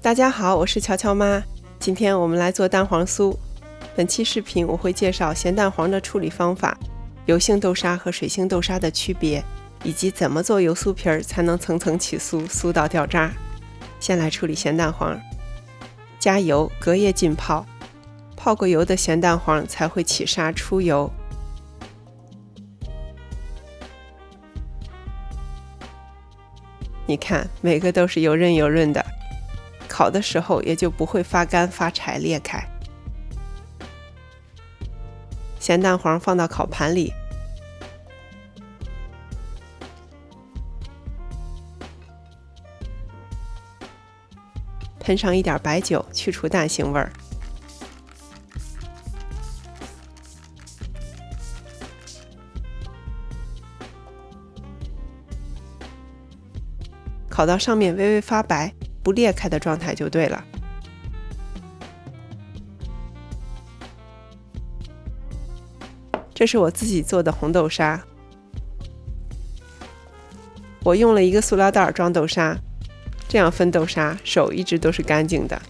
大家好，我是乔乔妈。今天我们来做蛋黄酥。本期视频我会介绍咸蛋黄的处理方法，油性豆沙和水性豆沙的区别，以及怎么做油酥皮儿才能层层起酥，酥到掉渣。先来处理咸蛋黄，加油，隔夜浸泡。泡过油的咸蛋黄才会起沙出油。你看，每个都是油润油润的，烤的时候也就不会发干发柴裂开。咸蛋黄放到烤盘里，喷上一点白酒，去除蛋腥味儿。烤到上面微微发白，不裂开的状态就对了。这是我自己做的红豆沙，我用了一个塑料袋装豆沙，这样分豆沙，手一直都是干净的。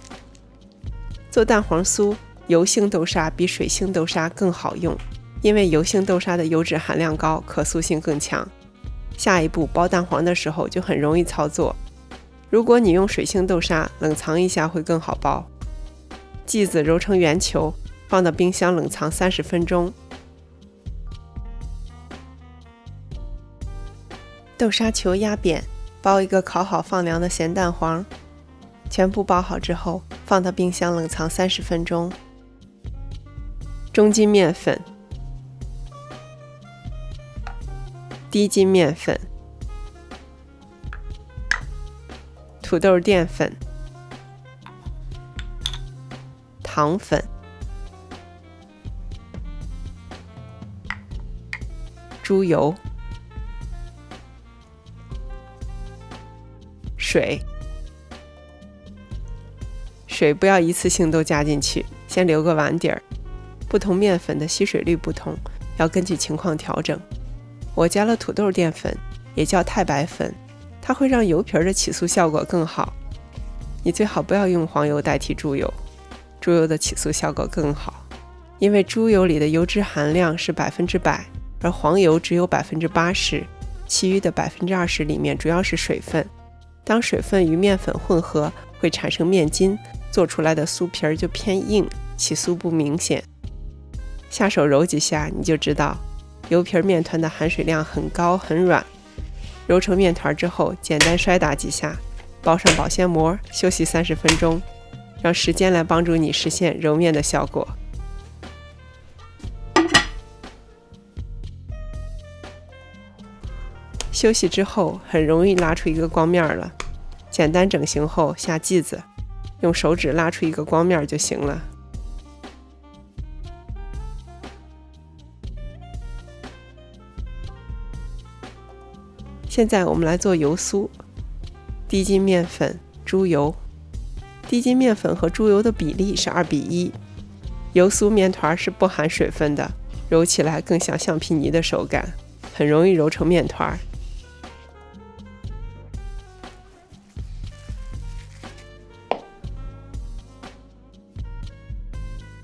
做蛋黄酥，油性豆沙比水性豆沙更好用，因为油性豆沙的油脂含量高，可塑性更强。下一步包蛋黄的时候就很容易操作。如果你用水性豆沙，冷藏一下会更好包。剂子揉成圆球，放到冰箱冷藏30分钟。豆沙球压扁，包一个烤好放凉的咸蛋黄。全部包好之后，放到冰箱冷藏30分钟。中筋面粉、低筋面粉、土豆淀粉、糖粉、猪油、水不要一次性都加进去，先留个碗底儿。不同面粉的吸水率不同，要根据情况调整。我加了土豆淀粉，也叫太白粉，它会让油皮的起酥效果更好。你最好不要用黄油代替猪油，猪油的起酥效果更好，因为猪油里的油脂含量是100%，而黄油只有80%，其余的20%里面主要是水分。当水分与面粉混合，会产生面筋，做出来的酥皮儿就偏硬，起酥不明显。下手揉几下你就知道，油皮面团的含水量很高很软。揉成面团之后，简单摔打几下，包上保鲜膜，休息30分钟，让时间来帮助你实现揉面的效果。休息之后，很容易拉出一个光面了。简单整形后下剂子，用手指拉出一个光面就行了。现在我们来做油酥。低筋面粉、猪油。低筋面粉和猪油的比例是2:1。油酥面团是不含水分的，揉起来更像橡皮泥的手感，很容易揉成面团。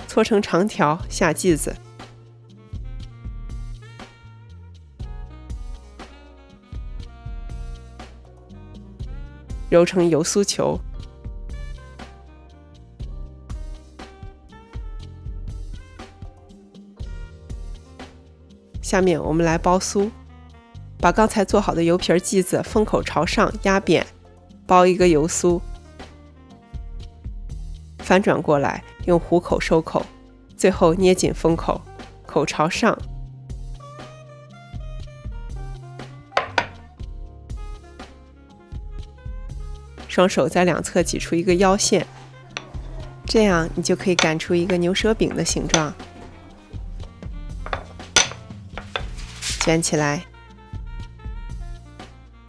搓成长条，下剂子。揉成油酥球。下面我们来包酥。把刚才做好的油皮剂子封口朝上压扁，包一个油酥。翻转过来，用虎口收口，最后捏紧封口，口朝上。双手在两侧挤出一个腰线，这样你就可以擀出一个牛舌饼的形状。卷起来，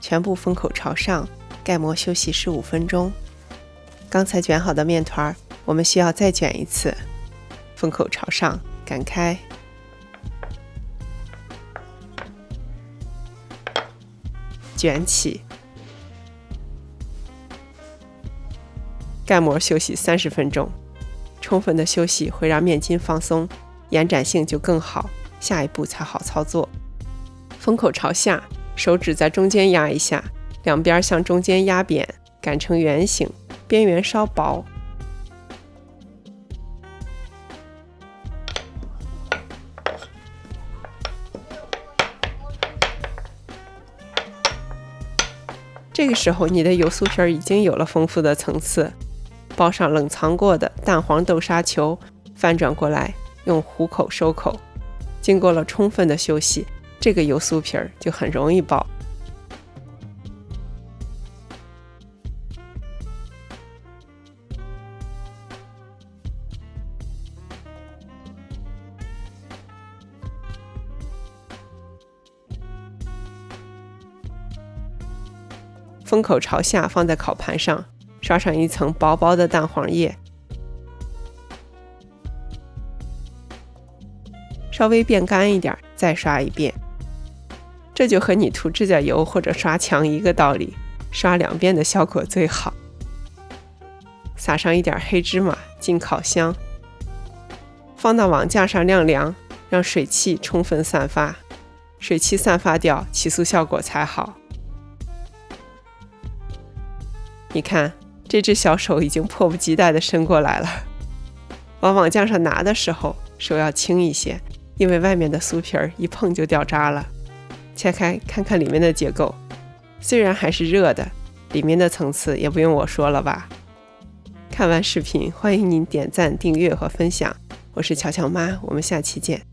全部封口朝上，盖膜休息15分钟。刚才卷好的面团，我们需要再卷一次，封口朝上，擀开。卷起，盖膜休息30分钟。充分的休息会让面筋放松，延展性就更好，下一步才好操作。封口朝下，手指在中间压一下，两边向中间压扁，擀成圆形，边缘稍薄。这个时候你的油酥皮已经有了丰富的层次，包上冷藏过的蛋黄豆沙球，翻转过来，用虎口收口。经过了充分的休息，这个油酥皮就很容易爆。封口朝下放在烤盘上，刷上一层薄薄的蛋黄液，稍微变干一点，再刷一遍。这就和你涂指甲油或者刷墙一个道理，刷2遍的效果最好。撒上一点黑芝麻进烤箱，放到网架上晾凉，让水汽充分散发，水汽散发掉，起酥效果才好。你看，这只小手已经迫不及待地伸过来了。往网架上拿的时候，手要轻一些，因为外面的酥皮一碰就掉渣了。切开看看里面的结构，虽然还是热的，里面的层次也不用我说了吧。看完视频，欢迎您点赞、订阅和分享。我是乔乔妈，我们下期见。